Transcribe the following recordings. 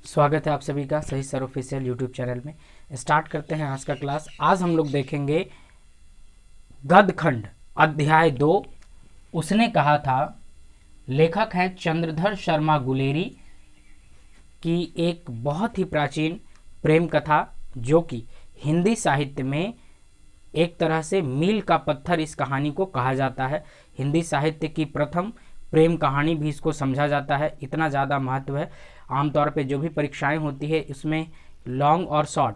स्वागत है आप सभी का सही सर ऑफिशियल यूट्यूब चैनल में। स्टार्ट करते हैं आज का क्लास। आज हम लोग देखेंगे गद्यखंड अध्याय 2। उसने कहा था। लेखक हैं चंद्रधर शर्मा गुलेरी की एक बहुत ही प्राचीन प्रेम कथा, जो कि हिंदी साहित्य में एक तरह से मील का पत्थर इस कहानी को कहा जाता है। हिंदी साहित्य की प्रथम प्रेम कहानी भी इसको समझा जाता है, इतना ज़्यादा महत्व है। आमतौर पे जो भी परीक्षाएं होती है इसमें लॉन्ग और शॉर्ट,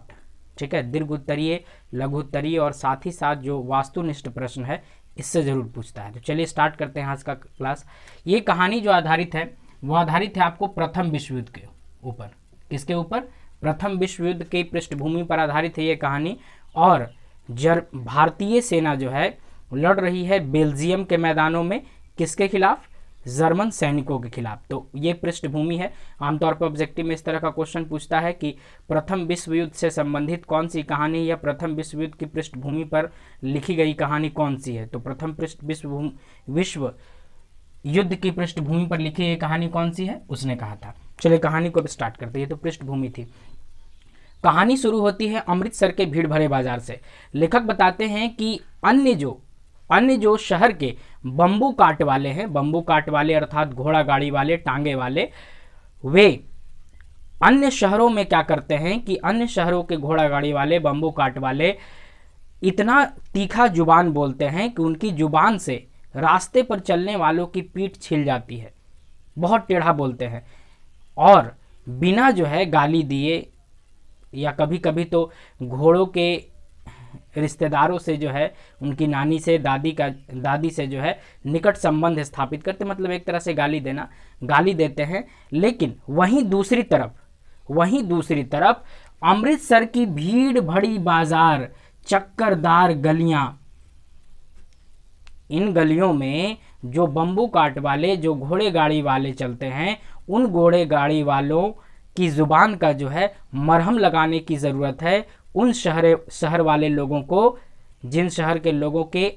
ठीक है, दीर्घ उत्तरीय, लघु उत्तरीय और साथ ही साथ जो वास्तुनिष्ठ प्रश्न है इससे ज़रूर पूछता है। तो चलिए स्टार्ट करते हैं आज का क्लास। ये कहानी जो आधारित है वो आधारित है आपको प्रथम विश्व युद्ध के ऊपर। किसके ऊपर? प्रथम विश्व युद्ध की पृष्ठभूमि पर आधारित है ये कहानी। और भारतीय सेना जो है लड़ रही है बेल्जियम के मैदानों में। किसके खिलाफ? जर्मन सैनिकों के खिलाफ। तो ये पृष्ठभूमि है। आमतौर पर ऑब्जेक्टिव में इस तरह का क्वेश्चन पूछता है कि प्रथम विश्व युद्ध से संबंधित कौन सी कहानी या प्रथम विश्व युद्ध की पृष्ठभूमि पर लिखी गई कहानी कौन सी है। तो प्रथम विश्व युद्ध की पृष्ठभूमि पर लिखी गई कहानी कौन सी है, उसने कहा था। चलिए कहानी को स्टार्ट करते हैं। ये तो पृष्ठभूमि थी। कहानी शुरू होती है अमृतसर के भीड़ भरे बाजार से। लेखक बताते हैं कि अन्य जो शहर के बम्बू काट वाले हैं, बम्बू काट वाले अर्थात घोड़ा गाड़ी वाले, टांगे वाले, वे अन्य शहरों में क्या करते हैं कि अन्य शहरों के घोड़ा गाड़ी वाले, बम्बू काट वाले इतना तीखा जुबान बोलते हैं कि उनकी जुबान से रास्ते पर चलने वालों की पीठ छिल जाती है। बहुत टेढ़ा बोलते हैं और बिना जो है गाली दिए या कभी कभी तो घोड़ों के रिश्तेदारों से जो है उनकी नानी से, दादी से जो है निकट संबंध स्थापित करते, मतलब एक तरह से गाली देते हैं। लेकिन वहीं दूसरी तरफ अमृतसर की भीड़ भरी बाजार, चक्करदार गलियां, इन गलियों में जो बम्बू काट वाले, जो घोड़े गाड़ी वाले चलते हैं, उन घोड़े गाड़ी वालों की जुबान का जो है मरहम लगाने की ज़रूरत है। उन शहर वाले लोगों को, जिन शहर के लोगों के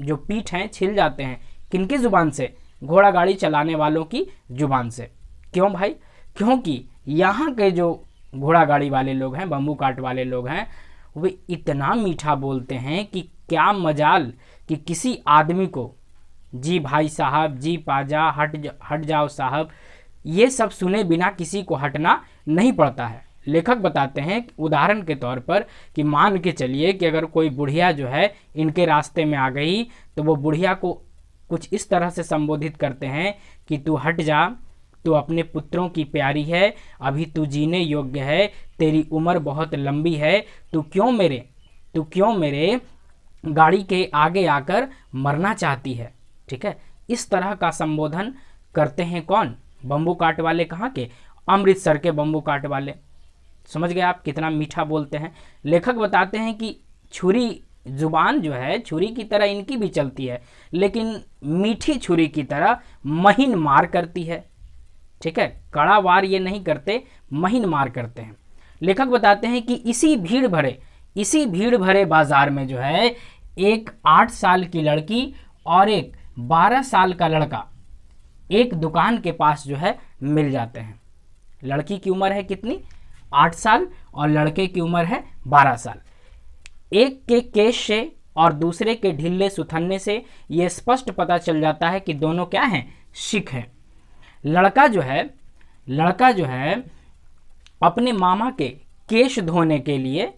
जो पीठ हैं छिल जाते हैं, किनकी ज़ुबान से? घोड़ा गाड़ी चलाने वालों की ज़ुबान से। क्यों भाई? क्योंकि यहाँ के जो घोड़ा गाड़ी वाले लोग हैं, बम्बू काट वाले लोग हैं, वे इतना मीठा बोलते हैं कि क्या मजाल कि किसी आदमी को जी भाई साहब, जी पाजा, हट जाओ साहब, ये सब सुने बिना किसी को हटना नहीं पड़ता है। लेखक बताते हैं उदाहरण के तौर पर कि मान के चलिए कि अगर कोई बुढ़िया जो है इनके रास्ते में आ गई तो वो बुढ़िया को कुछ इस तरह से संबोधित करते हैं कि तू हट जा, तू अपने पुत्रों की प्यारी है, अभी तू जीने योग्य है, तेरी उम्र बहुत लंबी है, तू क्यों मेरे गाड़ी के आगे आकर मरना चाहती है। ठीक है, इस तरह का संबोधन करते हैं कौन? बम्बू काट वाले। कहाँ के? अमृतसर के बम्बू काट वाले। समझ गए आप कितना मीठा बोलते हैं। लेखक बताते हैं कि जुबान जो है छुरी की तरह इनकी भी चलती है, लेकिन मीठी छुरी की तरह महीन मार करती है। ठीक है, कड़ा वार ये नहीं करते, महीन मार करते हैं। लेखक बताते हैं कि इसी भीड़ भरे बाजार में जो है एक 8 साल की लड़की और एक 12 साल का लड़का एक दुकान के पास जो है मिल जाते हैं। लड़की की उम्र है कितनी? 8 साल और लड़के की उम्र है 12 साल। एक के केश से और दूसरे के ढीले सुथन्ने से यह स्पष्ट पता चल जाता है कि दोनों क्या हैं? सिख हैं। लड़का जो है अपने मामा के केश धोने के लिए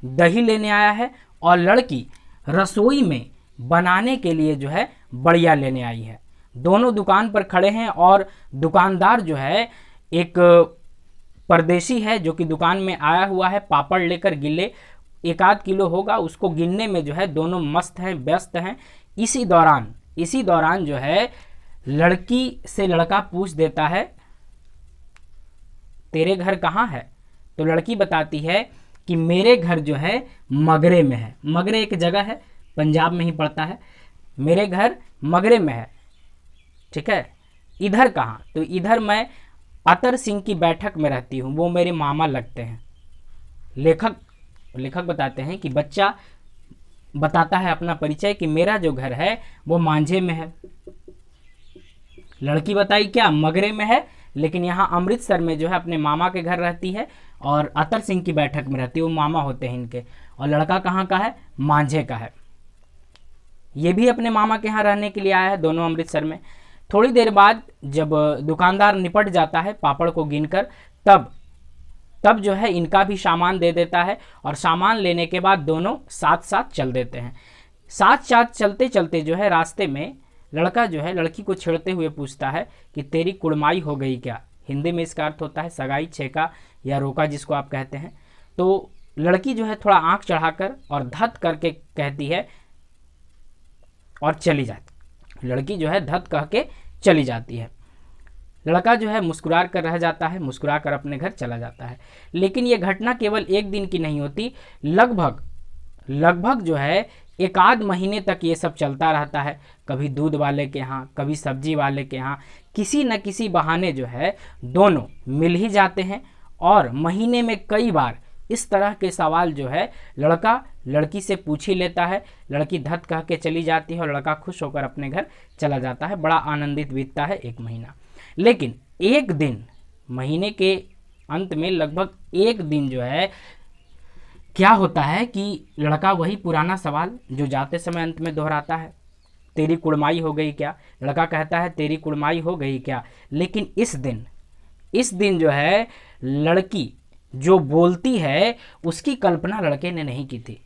दही लेने आया है और लड़की रसोई में बनाने के लिए जो है बढ़िया लेने आई है। दोनों दुकान पर खड़े हैं और दुकानदार जो है एक परदेशी है जो कि दुकान में आया हुआ है पापड़ लेकर, गिल्ले 1 किलो होगा, उसको गिनने में जो है दोनों मस्त हैं, व्यस्त हैं। इसी दौरान जो है लड़की से लड़का पूछ देता है तेरे घर कहाँ है? तो लड़की बताती है कि मेरे घर जो है मगरे में है। मगरे एक जगह है, पंजाब में ही पड़ता है। मेरे घर मगरे में है। ठीक है, इधर कहाँ? तो इधर मैं अतर सिंह की बैठक में रहती हूँ, वो मेरे मामा लगते हैं। लेखक बताते हैं कि बच्चा बताता है अपना परिचय कि मेरा जो घर है वो मांझे में है। लड़की बताई क्या? मगरे में है। लेकिन यहाँ अमृतसर में जो है अपने मामा के घर रहती है और अतर सिंह की बैठक में रहती है, वो मामा होते हैं इनके। और लड़का कहाँ का है? मांझे का है। ये भी अपने मामा के यहाँ रहने के लिए आया है, दोनों अमृतसर में। थोड़ी देर बाद जब दुकानदार निपट जाता है पापड़ को गिनकर, तब जो है इनका भी सामान दे देता है और सामान लेने के बाद दोनों साथ साथ चल देते हैं। साथ साथ चलते चलते जो है रास्ते में लड़का जो है लड़की को छेड़ते हुए पूछता है कि तेरी कुड़माई हो गई क्या? हिंदी में इसका अर्थ होता है सगाई, छेका या रोका जिसको आप कहते हैं। तो लड़की जो है थोड़ा आंख चढ़ाकर और धत करके कहती है और चली जाती। लड़की जो है धत कह के चली जाती है। लड़का जो है मुस्कुरा कर रह जाता है, मुस्कुरा कर अपने घर चला जाता है। लेकिन ये घटना केवल एक दिन की नहीं होती, लगभग जो है एक आध महीने तक ये सब चलता रहता है। कभी दूध वाले के यहाँ, कभी सब्जी वाले के यहाँ, किसी न किसी बहाने जो है दोनों मिल ही जाते हैं। और महीने में कई बार इस तरह के सवाल जो है लड़का लड़की से पूछ ही लेता है। लड़की धत कह के चली जाती है और लड़का खुश होकर अपने घर चला जाता है। बड़ा आनंदित बीतता है एक महीना। लेकिन एक दिन, महीने के अंत में लगभग एक दिन जो है क्या होता है कि लड़का वही पुराना सवाल जो जाते समय अंत में दोहराता है, तेरी कुड़माई हो गई क्या? लड़का कहता है तेरी कुड़माई हो गई क्या? लेकिन इस दिन जो है लड़की जो बोलती है उसकी कल्पना लड़के ने नहीं की थी।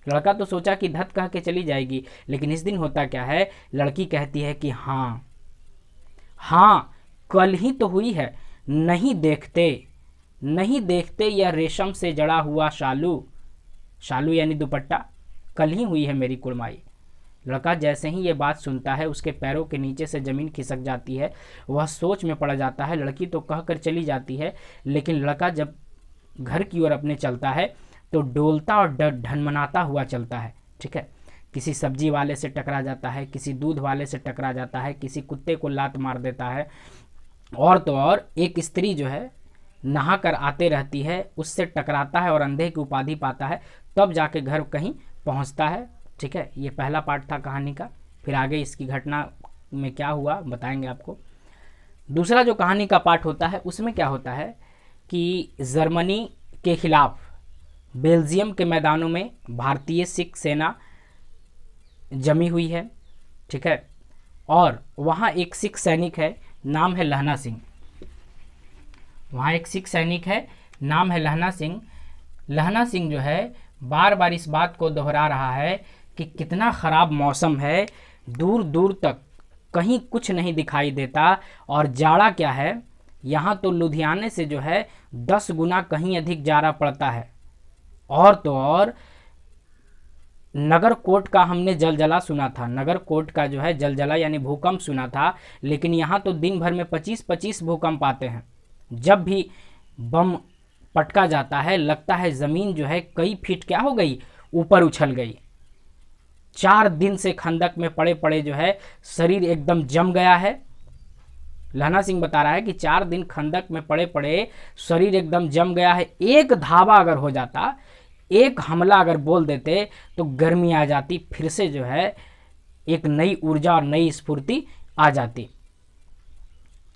लड़का तो सोचा कि धत कह के चली जाएगी, लेकिन इस दिन होता क्या है, लड़की कहती है कि हाँ कल ही तो हुई है, नहीं देखते यह रेशम से जड़ा हुआ शालू यानी दुपट्टा, कल ही हुई है मेरी कुड़माई। लड़का जैसे ही ये बात सुनता है उसके पैरों के नीचे से ज़मीन खिसक जाती है, वह सोच में पड़ जाता है। लड़की तो कहकर चली जाती है, लेकिन लड़का जब घर की ओर अपने चलता है तो डोलता और ढनमनाता हुआ चलता है। ठीक है, किसी सब्जी वाले से टकरा जाता है, किसी दूध वाले से टकरा जाता है, किसी कुत्ते को लात मार देता है, और तो और एक स्त्री जो है नहा कर आते रहती है, उससे टकराता है और अंधे की उपाधि पाता है, तब जाके घर कहीं पहुंचता है। ठीक है, ये पहला पार्ट था कहानी का। फिर आगे इसकी घटना में क्या हुआ बताएंगे आपको। दूसरा जो कहानी का पार्ट होता है उसमें क्या होता है कि जर्मनी के खिलाफ बेल्जियम के मैदानों में भारतीय सिख सेना जमी हुई है। ठीक है, और वहाँ एक सिख सैनिक है, नाम है लहना सिंह। वहाँ एक सिख सैनिक है, नाम है लहना सिंह। लहना सिंह जो है बार बार इस बात को दोहरा रहा है कि कितना ख़राब मौसम है, दूर दूर तक कहीं कुछ नहीं दिखाई देता, और जाड़ा क्या है, यहाँ तो लुधियाने से जो है 10 गुना कहीं अधिक जाड़ा पड़ता है। और तो और नगरकोट का हमने जलजला सुना था, नगरकोट का जो है जलजला यानी भूकंप सुना था, लेकिन यहाँ तो दिन भर में 25-25 भूकंप आते हैं। जब भी बम पटका जाता है लगता है ज़मीन जो है कई फीट क्या हो गई, ऊपर उछल गई। 4 दिन से खंदक में पड़े पड़े जो है शरीर एकदम जम गया है। लहना सिंह बता रहा है कि 4 दिन खंदक में पड़े पड़े शरीर एकदम जम गया है। एक धावा अगर हो जाता, एक हमला अगर बोल देते तो गर्मी आ जाती, फिर से जो है एक नई ऊर्जा और नई स्फूर्ति आ जाती।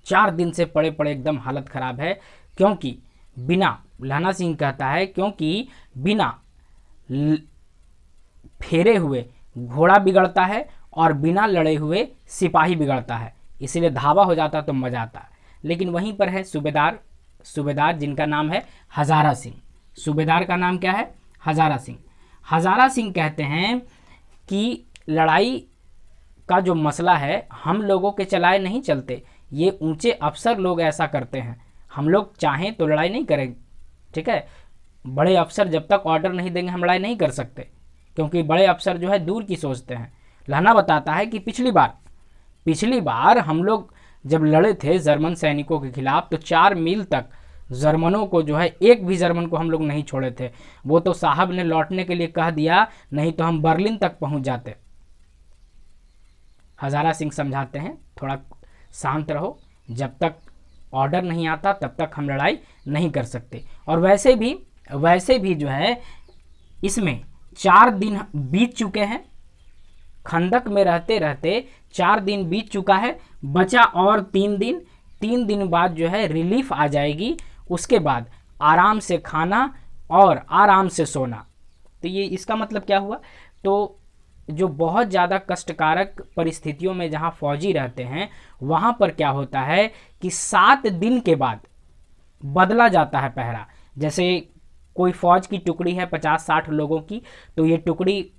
4 दिन से पड़े पड़े एकदम हालत खराब है, क्योंकि बिना, लहना सिंह कहता है, क्योंकि बिना फेरे हुए घोड़ा बिगड़ता है और बिना लड़े हुए सिपाही बिगड़ता है, इसलिए धावा हो जाता तो मजा आता। लेकिन वहीं पर है सूबेदार जिनका नाम है हजारा सिंह। सूबेदार का नाम क्या है? हजारा सिंह। हजारा सिंह कहते हैं कि लड़ाई का जो मसला है हम लोगों के चलाए नहीं चलते, ये ऊंचे अफसर लोग ऐसा करते हैं, हम लोग चाहें तो लड़ाई नहीं करेंगे। ठीक है, बड़े अफसर जब तक ऑर्डर नहीं देंगे हम लड़ाई नहीं कर सकते, क्योंकि बड़े अफसर जो है दूर की सोचते हैं। लहना बताता है कि पिछली बार हम लोग जब लड़े थे जर्मन सैनिकों के खिलाफ तो 4 मील तक जर्मनों को जो है, एक भी जर्मन को हम लोग नहीं छोड़े थे। वो तो साहब ने लौटने के लिए कह दिया, नहीं तो हम बर्लिन तक पहुंच जाते। हजारा सिंह समझाते हैं थोड़ा शांत रहो, जब तक ऑर्डर नहीं आता तब तक हम लड़ाई नहीं कर सकते। और वैसे भी जो है इसमें 4 दिन बीत चुके हैं, खंदक में रहते रहते 4 दिन बीत चुका है, बचा और 3 दिन। 3 दिन बाद जो है रिलीफ आ जाएगी, उसके बाद आराम से खाना और आराम से सोना। तो ये इसका मतलब क्या हुआ, तो जो बहुत ज़्यादा कष्टकारक परिस्थितियों में जहाँ फौजी रहते हैं वहाँ पर क्या होता है कि 7 दिन के बाद बदला जाता है पहरा। जैसे कोई फौज की टुकड़ी है 50-60 लोगों की, तो ये टुकड़ी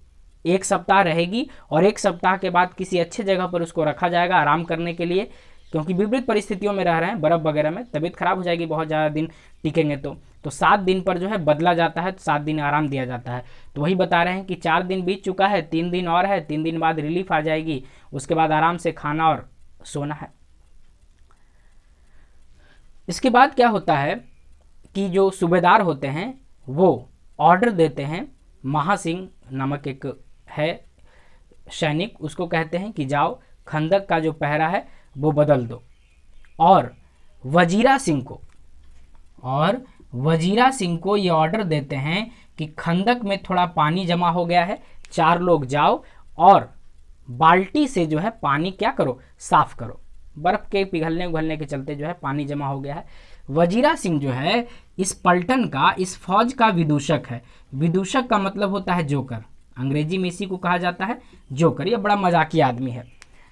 1 सप्ताह रहेगी और 1 सप्ताह के बाद किसी अच्छे जगह पर उसको रखा जाएगा आराम करने के लिए, क्योंकि विपरीत परिस्थितियों में रह रहे हैं, बर्फ़ वगैरह में तबीयत खराब हो जाएगी बहुत ज़्यादा दिन टिकेंगे तो 7 दिन पर जो है बदला जाता है, 7 दिन आराम दिया जाता है। तो वही बता रहे हैं कि 4 दिन बीत चुका है, 3 दिन और है, 3 दिन बाद रिलीफ आ जाएगी, उसके बाद आराम से खाना और सोना है। इसके बाद क्या होता है कि जो सूबेदार होते हैं वो ऑर्डर देते हैं, महासिंह नामक एक है सैनिक, उसको कहते हैं कि जाओ खंदक का जो पहरा है वो बदल दो। और वजीरा सिंह को ये ऑर्डर देते हैं कि खंदक में थोड़ा पानी जमा हो गया है, 4 लोग जाओ और बाल्टी से जो है पानी क्या करो, साफ करो। बर्फ़ के पिघलने उघलने के चलते जो है पानी जमा हो गया है। वजीरा सिंह जो है इस पलटन का, इस फौज का विदूषक है। विदूषक का मतलब होता है जोकर, अंग्रेजी में इसी को कहा जाता है जोकर। ये बड़ा मजाकिया आदमी है।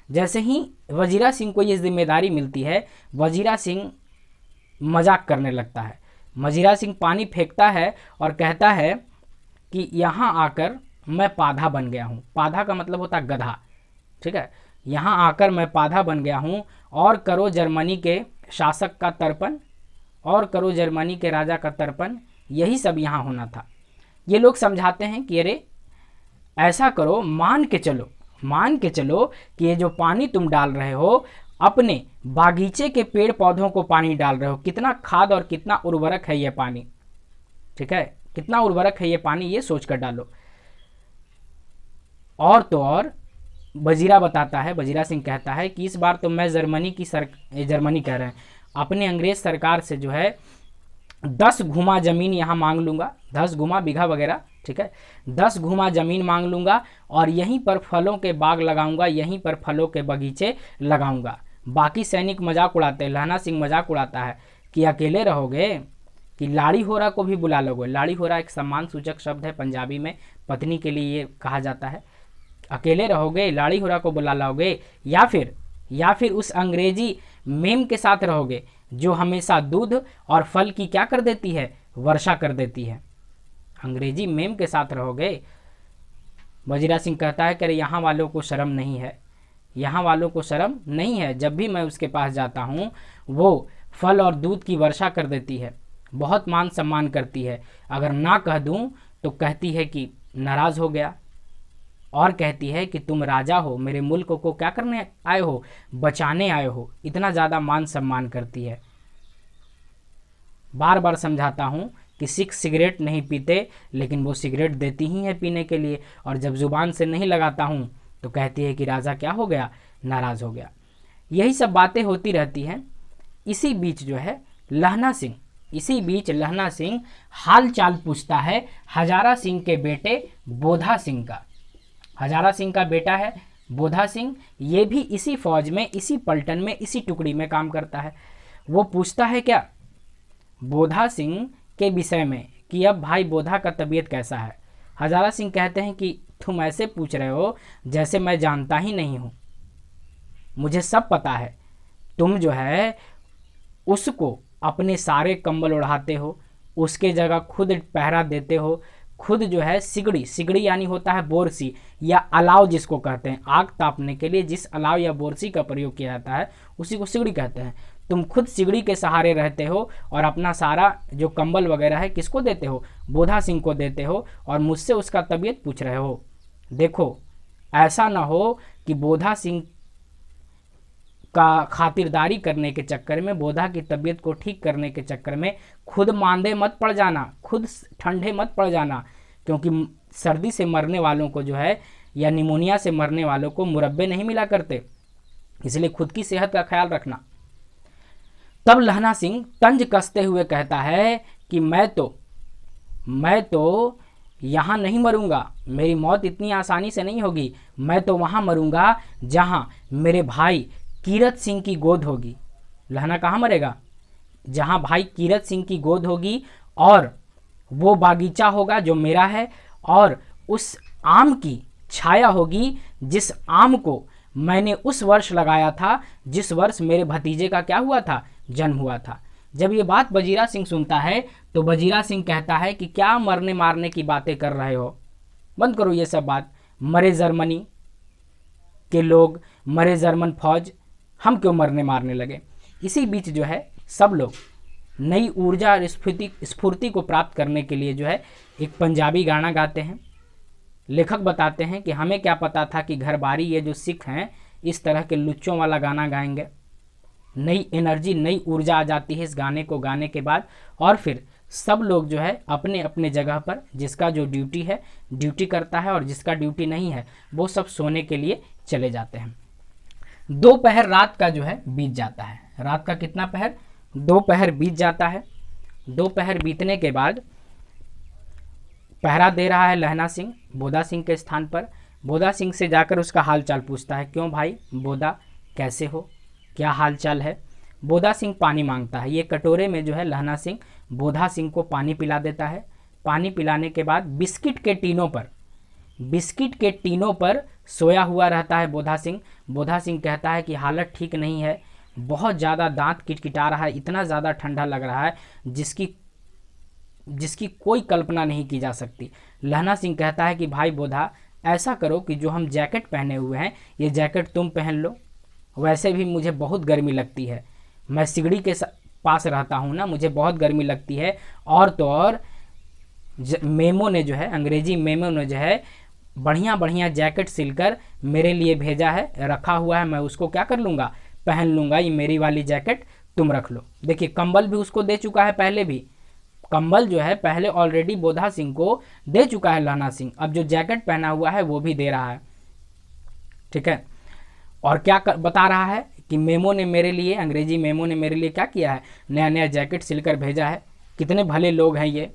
जैसे ही वजीरा सिंह को ये जिम्मेदारी मिलती है, वजीरा सिंह मजाक करने लगता है। वजीरा सिंह पानी फेंकता है और कहता है कि यहाँ आकर मैं पाधा बन गया हूँ। पाधा का मतलब होता है गधा, ठीक है। यहाँ आकर मैं पाधा बन गया हूँ और करो जर्मनी के शासक का तर्पण, और करो जर्मनी के राजा का तर्पण, यही सब यहाँ होना था। ये लोग समझाते हैं कि अरे ऐसा करो, मान के चलो कि ये जो पानी तुम डाल रहे हो अपने बागीचे के पेड़ पौधों को पानी डाल रहे हो, कितना खाद और कितना उर्वरक है ये पानी, ठीक है, कितना उर्वरक है ये पानी, ये सोच कर डालो। और तो और वजीरा सिंह कहता है कि इस बार तो मैं जर्मनी कह रहे हैं, अपने अंग्रेज सरकार से जो है 10 घुमा ज़मीन यहाँ मांग लूँगा, 10 घुमा बीघा वगैरह, ठीक है, 10 घुमा ज़मीन मांग लूँगा और यहीं पर फलों के बाग लगाऊंगा, यहीं पर फलों के बगीचे लगाऊंगा। बाकी सैनिक मजाक उड़ाते हैं, लहना सिंह मजाक उड़ाता है कि अकेले रहोगे, कि लाड़ी होरा को भी बुला लोगे। लाड़ी होरा एक सम्मान सूचक शब्द है पंजाबी में, पत्नी के लिए ये कहा जाता है। अकेले रहोगे, लाड़ी होरा को बुला लाओगे, या फिर उस अंग्रेजी मेम के साथ रहोगे जो हमेशा दूध और फल की क्या कर देती है, वर्षा कर देती है। अंग्रेजी मेम के साथ रहोगे। वजीरा सिंह कहता है कि अरे यहाँ वालों को शर्म नहीं है, यहाँ वालों को शर्म नहीं है, जब भी मैं उसके पास जाता हूँ वो फल और दूध की वर्षा कर देती है, बहुत मान सम्मान करती है। अगर ना कह दूँ तो कहती है कि नाराज़ हो गया, और कहती है कि तुम राजा हो, मेरे मुल्क को क्या करने आए हो, बचाने आए हो, इतना ज़्यादा मान सम्मान करती है। बार बार समझाता हूँ कि सिख सिगरेट नहीं पीते, लेकिन वो सिगरेट देती ही है पीने के लिए, और जब ज़ुबान से नहीं लगाता हूँ तो कहती है कि राजा क्या हो गया, नाराज़ हो गया। यही सब बातें होती रहती हैं। इसी बीच लहना सिंह हाल चाल पूछता है हजारा सिंह के बेटे बोधा सिंह का। हजारा सिंह का बेटा है बोधा सिंह, ये भी इसी फौज में, इसी पलटन में, इसी टुकड़ी में काम करता है। वो पूछता है क्या, बोधा सिंह के विषय में कि अब भाई बोधा का तबीयत कैसा है। हजारा सिंह कहते हैं कि तुम ऐसे पूछ रहे हो जैसे मैं जानता ही नहीं हूँ, मुझे सब पता है। तुम जो है उसको अपने सारे कंबल उड़ाते हो, उसके जगह खुद पहरा देते हो, खुद जो है सिगड़ी यानी होता है बोरसी या अलाव जिसको कहते हैं, आग तापने के लिए जिस अलाव या बोरसी का प्रयोग किया जाता है उसी को सिगड़ी कहते हैं। तुम खुद सिगड़ी के सहारे रहते हो और अपना सारा जो कंबल वगैरह है किसको देते हो, बोधा सिंह को देते हो, और मुझसे उसका तबीयत पूछ रहे हो। देखो ऐसा ना हो कि बोधा सिंह का खातिरदारी करने के चक्कर में, बोधा की तबीयत को ठीक करने के चक्कर में खुद मांदे मत पड़ जाना, खुद ठंडे मत पड़ जाना, क्योंकि सर्दी से मरने वालों को जो है या निमोनिया से मरने वालों को मुरब्बे नहीं मिला करते, इसलिए खुद की सेहत का ख्याल रखना। तब लहना सिंह तंज कसते हुए कहता है कि मैं तो यहाँ नहीं मरूंगा, मेरी मौत इतनी आसानी से नहीं होगी, मैं तो वहाँ मरूंगा जहाँ मेरे भाई कीरत सिंह की गोद होगी। लहना कहाँ मरेगा? जहाँ भाई कीरत सिंह की गोद होगी और वो बागीचा होगा जो मेरा है, और उस आम की छाया होगी जिस आम को मैंने उस वर्ष लगाया था जिस वर्ष मेरे भतीजे का क्या हुआ था? जन्म हुआ था। जब ये बात वजीरा सिंह सुनता है तो वजीरा सिंह कहता है कि क्या मरने मारने की बातें कर रहे हो, बंद करो ये सब बात। मरे जर्मनी के लोग, मरे जर्मन फौज, हम क्यों मरने मारने लगे? इसी बीच जो है सब लोग नई ऊर्जा और स्फूर्ति को प्राप्त करने के लिए जो है एक पंजाबी गाना गाते हैं। लेखक बताते हैं कि हमें क्या पता था कि घर बारी ये जो सिख हैं इस तरह के लुच्चों वाला गाना गाएंगे। नई एनर्जी, नई ऊर्जा आ जाती है इस गाने को गाने के बाद, और फिर सब लोग जो है अपने अपने जगह पर जिसका जो ड्यूटी है ड्यूटी करता है, और जिसका ड्यूटी नहीं है वो सब सोने के लिए चले जाते हैं। दोपहर रात का जो है बीत जाता है। रात का कितना पहर? दोपहर बीत जाता है। दोपहर बीतने के बाद पहरा दे रहा है लहना सिंह बोधा सिंह के स्थान पर। बोधा सिंह से जाकर उसका हाल चाल पूछता है, क्यों भाई बोधा, कैसे हो, क्या हाल चाल है? बोधा सिंह पानी मांगता है। ये कटोरे में जो है लहना सिंह बोधा सिंह को पानी पिला देता है। पानी पिलाने के बाद बिस्किट के टीनों पर सोया हुआ रहता है बोधा सिंह। बोधा सिंह कहता है कि हालत ठीक नहीं है, बहुत ज़्यादा दांत किटकिटा रहा है, इतना ज़्यादा ठंडा लग रहा है जिसकी कोई कल्पना नहीं की जा सकती। लहना सिंह कहता है कि भाई बोधा, ऐसा करो कि जो हम जैकेट पहने हुए हैं ये जैकेट तुम पहन लो, वैसे भी मुझे बहुत गर्मी लगती है, मैं सिगड़ी के पास रहता हूँ ना, मुझे बहुत गर्मी लगती है। और तो और मेमो ने जो है, अंग्रेजी मेमो ने जो है बढ़िया बढ़िया जैकेट सिलकर मेरे लिए भेजा है, रखा हुआ है, मैं उसको क्या कर लूँगा, पहन लूँगा, ये मेरी वाली जैकेट तुम रख लो। देखिए कंबल भी उसको दे चुका है, पहले भी कंबल जो है पहले ऑलरेडी बोधा सिंह को दे चुका है लहना सिंह, अब जो जैकेट पहना हुआ है वो भी दे रहा है, ठीक है। और क्या बता रहा है कि मेमो ने मेरे लिए, अंग्रेजी मेमो ने मेरे लिए क्या किया है, नया नया जैकेट सिलकर भेजा है। कितने भले लोग हैं ये,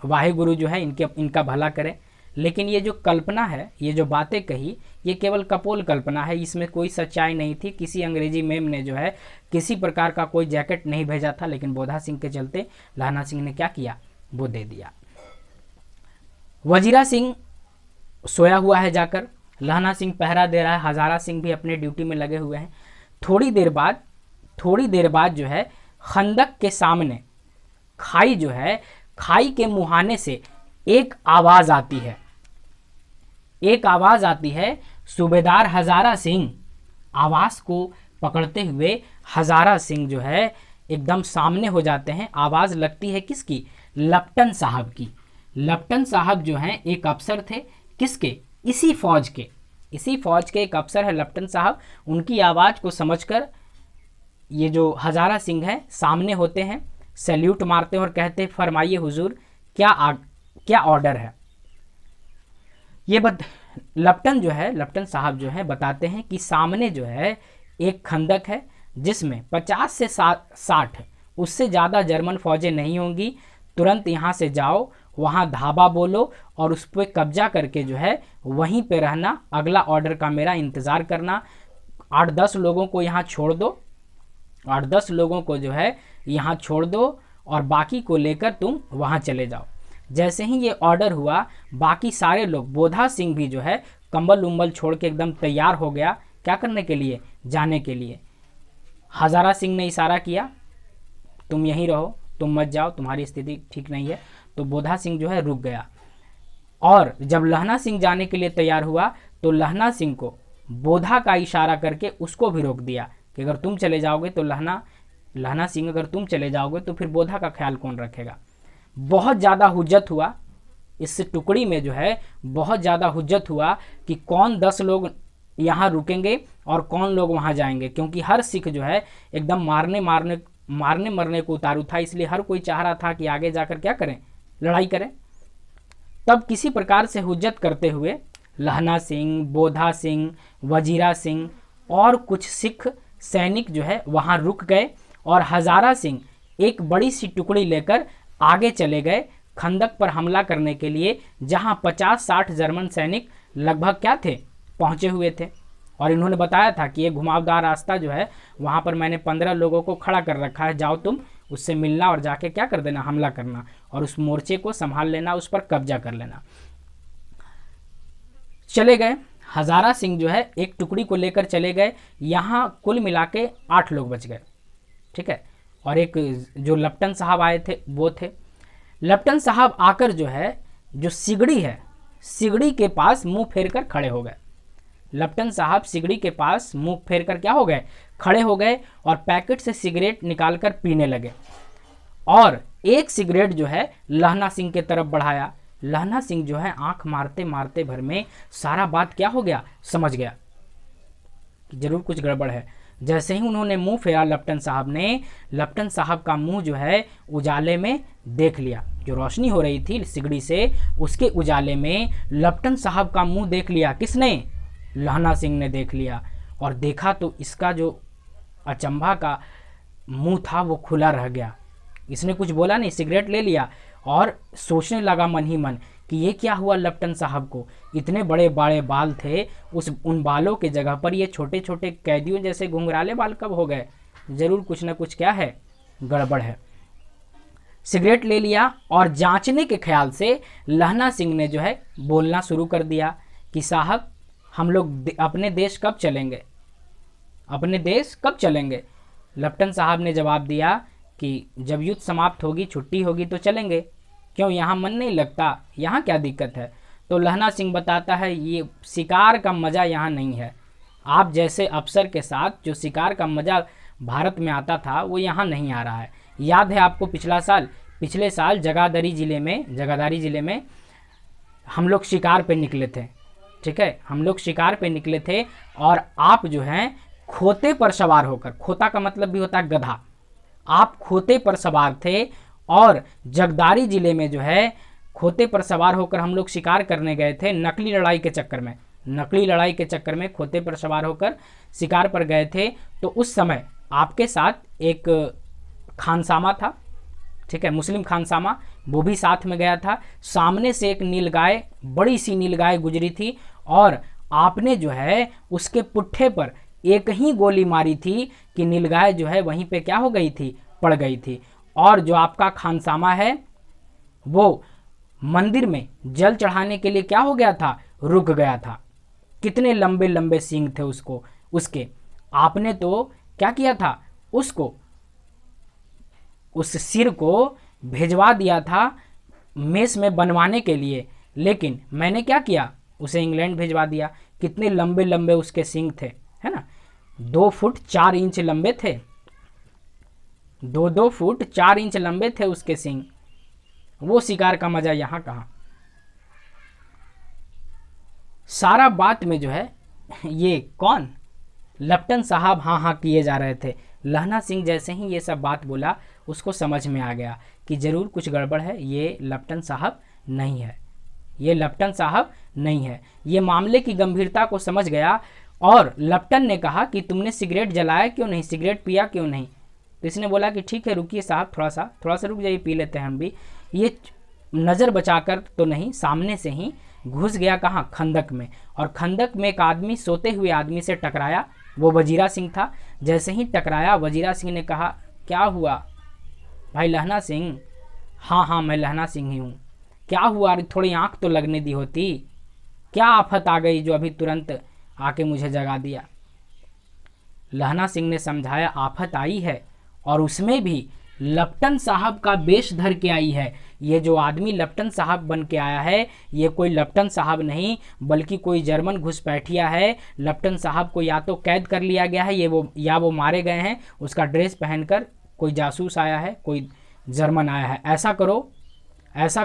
वाहिगुरु जो है इनका भला करे। लेकिन ये जो कल्पना है, ये जो बातें कही, ये केवल कपोल कल्पना है, इसमें कोई सच्चाई नहीं थी। किसी अंग्रेजी मेम ने जो है किसी प्रकार का कोई जैकेट नहीं भेजा था, लेकिन बोधा सिंह के चलते लहना सिंह ने क्या किया, वो दे दिया। वजीरा सिंह सोया हुआ है जाकर, लहना सिंह पहरा दे रहा है, हजारा सिंह भी अपने ड्यूटी में लगे हुए हैं। थोड़ी देर बाद जो है खंदक के सामने खाई जो है, खाई के मुहाने से एक आवाज आती है। सूबेदार हजारा सिंह, आवाज को पकड़ते हुए हजारा सिंह जो है एकदम सामने हो जाते हैं। आवाज लगती है किसकी? लप्टन साहब की। लप्टन साहब जो हैं एक अफसर थे, किसके? इसी फौज के एक अफसर है लप्टन साहब। उनकी आवाज को समझकर ये जो हजारा सिंह है सामने होते हैं, सैल्यूट मारते हैं और कहते हैं, फरमाइए हुजूर, क्या ऑर्डर है? ये लप्टन साहब जो है बताते हैं कि सामने जो है एक खंदक है जिसमें 50 से 60, उससे ज़्यादा जर्मन फौजें नहीं होंगी। तुरंत यहाँ से जाओ, वहाँ धाबा बोलो और उस पर कब्जा करके जो है वहीं पे रहना, अगला ऑर्डर का मेरा इंतज़ार करना। 8-10 लोगों को यहाँ छोड़ दो, 8-10 लोगों को जो है यहाँ छोड़ दो और बाकी को लेकर तुम वहाँ चले जाओ। जैसे ही ये ऑर्डर हुआ, बाकी सारे लोग, बोधा सिंह भी जो है कंबल उम्बल छोड़ के एकदम तैयार हो गया, क्या करने के लिए? जाने के लिए। हजारा सिंह ने इशारा किया, तुम यहीं रहो, तुम मत जाओ, तुम्हारी स्थिति ठीक नहीं है। तो बोधा सिंह जो है रुक गया। और जब लहना सिंह जाने के लिए तैयार हुआ तो लहना सिंह को बोधा का इशारा करके उसको भी रोक दिया कि अगर तुम चले जाओगे तो लहना सिंह, अगर तुम चले जाओगे तो फिर बोधा का ख्याल कौन रखेगा? बहुत ज़्यादा हुज्जत हुआ इस टुकड़ी में, जो है बहुत ज़्यादा हुज्जत हुआ कि कौन 10 लोग यहाँ रुकेंगे और कौन लोग वहाँ जाएंगे, क्योंकि हर सिख जो है एकदम मारने मरने को उतारू था। इसलिए हर कोई चाह रहा था कि आगे जाकर क्या करें, लड़ाई करें। तब किसी प्रकार से हुज्जत करते हुए लहना सिंह, बोधा सिंह, वजीरा सिंह और कुछ सिख सैनिक जो है वहाँ रुक गए और हजारा सिंह एक बड़ी सी टुकड़ी लेकर आगे चले गए खंदक पर हमला करने के लिए, जहां 50-60 जर्मन सैनिक लगभग क्या थे, पहुंचे हुए थे। और इन्होंने बताया था कि ये घुमावदार रास्ता जो है वहाँ पर मैंने 15 लोगों को खड़ा कर रखा है, जाओ तुम उससे मिलना और जाके क्या कर देना, हमला करना और उस मोर्चे को संभाल लेना, उस पर कब्जा कर लेना। चले गए। हजारा सिंह जो है एक टुकड़ी को लेकर चले गए। यहाँ कुल मिला के 8 लोग बच गए, ठीक है। और एक जो लपटन साहब आए थे वो थे। लपटन साहब आकर जो है जो सिगड़ी है, सिगड़ी के पास मुंह फेर कर खड़े हो गए। लपटन साहब सिगड़ी के पास मुंह फेर कर क्या हो गए, खड़े हो गए और पैकेट से सिगरेट निकालकर पीने लगे। और एक सिगरेट जो है लहना सिंह के तरफ बढ़ाया। लहना सिंह जो है आंख मारते मारते भर में सारा बात क्या हो गया, समझ गया कि जरूर कुछ गड़बड़ है। जैसे ही उन्होंने मुंह फेरा लपटन साहब ने, लपटन साहब का मुंह जो है उजाले में देख लिया। जो रोशनी हो रही थी सिगड़ी से, उसके उजाले में लपटन साहब का मुंह देख लिया। किसने? लहना सिंह ने देख लिया। और देखा तो इसका जो अचंभा का मुंह था वो खुला रह गया। इसने कुछ बोला नहीं, सिगरेट ले लिया और सोचने लगा मन ही मन कि ये क्या हुआ लपटन साहब को। इतने बड़े बड़े बाल थे, उन बालों के जगह पर ये छोटे छोटे कैदियों जैसे घुंघराले बाल कब हो गए? जरूर कुछ ना कुछ क्या है, गड़बड़ है। सिगरेट ले लिया और जांचने के ख्याल से लहना सिंह ने जो है बोलना शुरू कर दिया कि साहब हम लोग अपने देश कब चलेंगे, अपने देश कब चलेंगे? लपटन साहब ने जवाब दिया कि जब युद्ध समाप्त होगी, छुट्टी होगी तो चलेंगे। क्यों, यहाँ मन नहीं लगता? यहाँ क्या दिक्कत है? तो लहना सिंह बताता है ये शिकार का मज़ा यहाँ नहीं है। आप जैसे अफसर के साथ जो शिकार का मज़ा भारत में आता था वो यहाँ नहीं आ रहा है। याद है आपको पिछले साल जगाधरी ज़िले में हम लोग शिकार पे निकले थे, ठीक है। हम लोग शिकार पे निकले थे और आप जो हैं खोते पर सवार होकर, खोता का मतलब भी होता है गधा, आप खोते पर सवार थे और जगदारी जिले में जो है खोते पर सवार होकर हम लोग शिकार करने गए थे। नकली लड़ाई के चक्कर में खोते पर सवार होकर शिकार पर गए थे। तो उस समय आपके साथ एक खानसामा था, ठीक है, मुस्लिम खानसामा, वो भी साथ में गया था। सामने से एक नीलगाय, बड़ी सी नीलगाय गुजरी थी और आपने जो है उसके पुट्ठे पर एक ही गोली मारी थी कि नीलगाय जो है वहीं पे क्या हो गई थी, पड़ गई थी। और जो आपका खानसामा है वो मंदिर में जल चढ़ाने के लिए क्या हो गया था, रुक गया था। कितने लंबे लंबे सींग थे उसके। आपने तो क्या किया था, उसको, उस सिर को भिजवा दिया था मेस में बनवाने के लिए, लेकिन मैंने क्या किया, उसे इंग्लैंड भिजवा दिया। कितने लंबे लंबे उसके सींग थे, है ना, 2 फुट 4 इंच लंबे थे, 2 फुट 4 इंच लंबे थे उसके सींग। वो शिकार का मजा यहाँ कहाँ। सारा बात में जो है ये कौन, लपटन साहब हाँ हाँ किए जा रहे थे। लहना सिंह जैसे ही ये सब बात बोला उसको समझ में आ गया कि जरूर कुछ गड़बड़ है, ये लपटन साहब नहीं है, ये लपटन साहब नहीं है। ये मामले की गंभीरता को समझ गया और लपटन ने कहा कि तुमने सिगरेट जलाया क्यों नहीं, सिगरेट पिया क्यों नहीं? तो इसने बोला कि ठीक है रुकिए साहब, थोड़ा सा रुक जाइए, पी लेते हैं हम भी। ये नज़र बचाकर तो नहीं, सामने से ही घुस गया कहाँ, खंदक में। और खंदक में एक आदमी सोते हुए आदमी से टकराया, वो वजीरा सिंह था। जैसे ही टकराया वजीरा सिंह ने कहा क्या हुआ भाई लहना सिंह? हाँ हाँ मैं लहना सिंह ही हूँ। क्या हुआ, थोड़ी आंख तो लगने दी होती, क्या आफत आ गई जो अभी तुरंत आके मुझे जगा दिया? लहना सिंह ने समझाया आफत आई है और उसमें भी लपटन साहब का वेश धर के आई है। ये जो आदमी लपटन साहब बन के आया है ये कोई लपटन साहब नहीं बल्कि कोई जर्मन घुसपैठिया है। लपटन साहब को या तो कैद कर लिया गया है या वो मारे गए हैं, उसका ड्रेस पहनकर कोई जासूस आया है, कोई जर्मन आया है। ऐसा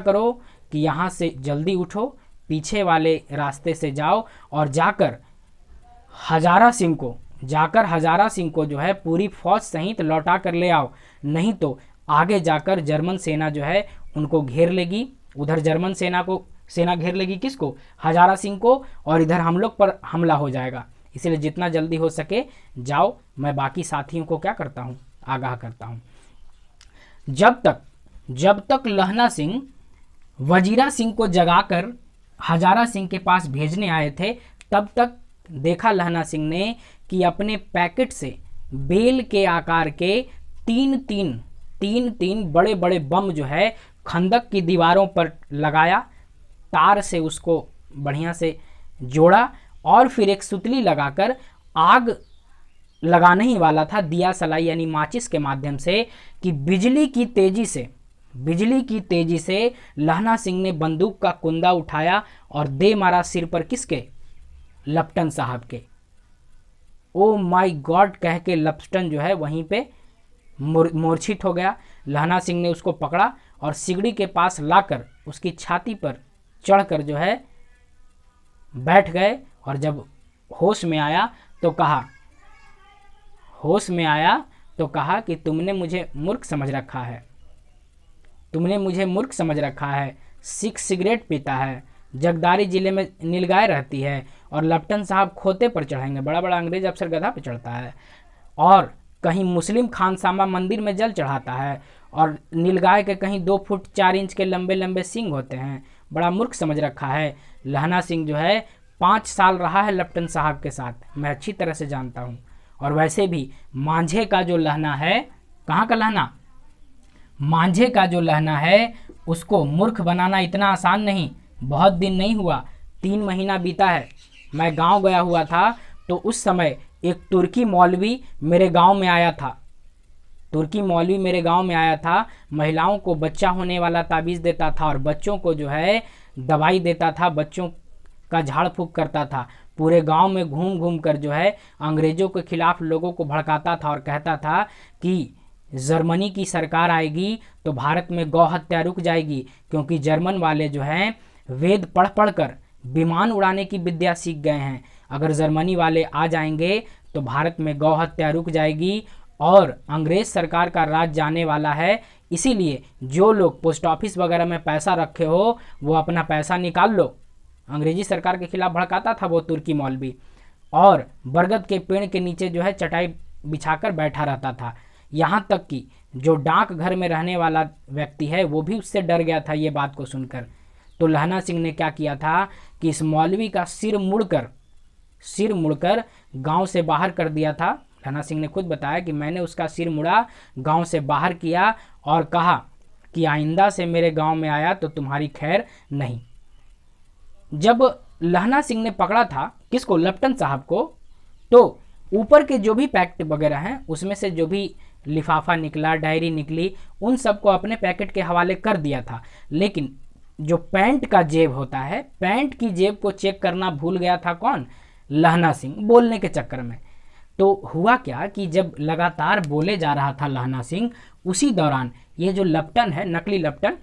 करो कि यहाँ से जल्दी उठो, पीछे वाले रास्ते से जाओ और जाकर हजारा सिंह को जो है पूरी फौज सहित लौटा कर ले आओ, नहीं तो आगे जाकर जर्मन सेना जो है उनको घेर लेगी। उधर जर्मन सेना घेर लेगी किसको, हजारा सिंह को, और इधर हम लोग पर हमला हो जाएगा। इसलिए जितना जल्दी हो सके जाओ। मैं बाकी साथियों को क्या करता हूँ, आगाह करता हूँ। जब तक लहना सिंह वजीरा सिंह को जगाकर हजारा सिंह के पास भेजने आए थे तब तक देखा लहना सिंह ने कि अपने पैकेट से बेल के आकार के तीन बड़े बड़े बम जो है खंदक की दीवारों पर लगाया, तार से उसको बढ़िया से जोड़ा और फिर एक सुतली लगाकर आग लगाने ही वाला था, दिया सलाई यानी माचिस के माध्यम से, कि बिजली की तेजी से लहना सिंह ने बंदूक का कुंदा उठाया और दे मारा सिर पर, किसके? लप्टन साहब के। ओ माय गॉड कह के लप्टन जो है वहीं पे मूर्छित हो गया। लहना सिंह ने उसको पकड़ा और सिगड़ी के पास लाकर उसकी छाती पर चढ़कर जो है बैठ गए। और जब होश में आया तो कहा कि तुमने मुझे मूर्ख समझ रखा है, सिगरेट पीता है, जगदारी जिले में नीलगाय रहती है और लप्टन साहब खोते पर चढ़ेंगे, बड़ा बड़ा अंग्रेज अफसर गधा पर चढ़ता है, और कहीं मुस्लिम खानसामा मंदिर में जल चढ़ाता है, और नीलगाय के कहीं 2 फुट 4 इंच के लंबे लंबे सींग होते हैं, बड़ा मूर्ख समझ रखा है। लहना सिंह जो है 5 साल रहा है लप्टन साहब के साथ, मैं अच्छी तरह से जानता हूँ। और वैसे भी मांझे का जो लहना है, कहाँ का लहना? मांझे का जो लहना है उसको मूर्ख बनाना इतना आसान नहीं, बहुत दिन नहीं हुआ, 3 महीना बीता है। मैं गांव गया हुआ था तो उस समय एक तुर्की मौलवी मेरे गांव में आया था, महिलाओं को बच्चा होने वाला ताबीज़ देता था और बच्चों को जो है दवाई देता था, बच्चों का झाड़ फूक करता था, पूरे गांव में घूम घूम कर जो है अंग्रेज़ों के खिलाफ लोगों को भड़काता था और कहता था कि जर्मनी की सरकार आएगी तो भारत में गौ हत्या रुक जाएगी, क्योंकि जर्मन वाले जो हैं वेद पढ़ पढ़ कर विमान उड़ाने की विद्या सीख गए हैं, अगर जर्मनी वाले आ जाएंगे तो भारत में गौ हत्या रुक जाएगी और अंग्रेज सरकार का राज जाने वाला है। इसीलिए जो लोग पोस्ट ऑफिस वगैरह में पैसा रखे हो वो अपना पैसा निकाल लो। अंग्रेजी सरकार के खिलाफ भड़काता था वो तुर्की मौलवी, और बरगद के पेड़ के नीचे जो है चटाई बिछाकर बैठा रहता था। यहाँ तक कि जो डाक घर में रहने वाला व्यक्ति है वो भी उससे डर गया था ये बात को सुनकर। तो लहना सिंह ने क्या किया था कि इस मौलवी का सिर मुड़कर गांव से बाहर कर दिया था। लहना सिंह ने खुद बताया कि मैंने उसका सिर मुड़ा, गांव से बाहर किया और कहा कि आइंदा से मेरे गांव में आया तो तुम्हारी खैर नहीं। जब लहना सिंह ने पकड़ा था किसको? लप्टन साहब को, तो ऊपर के जो भी पैकेट वगैरह हैं उसमें से जो भी लिफाफा निकला, डायरी निकली, उन सबको अपने पैकेट के हवाले कर दिया था। लेकिन जो पैंट का जेब होता है, पैंट की जेब को चेक करना भूल गया था कौन? लहना सिंह, बोलने के चक्कर में। तो हुआ क्या कि जब लगातार बोले जा रहा था लहना सिंह, उसी दौरान ये जो लप्टन है, नकली लप्टन,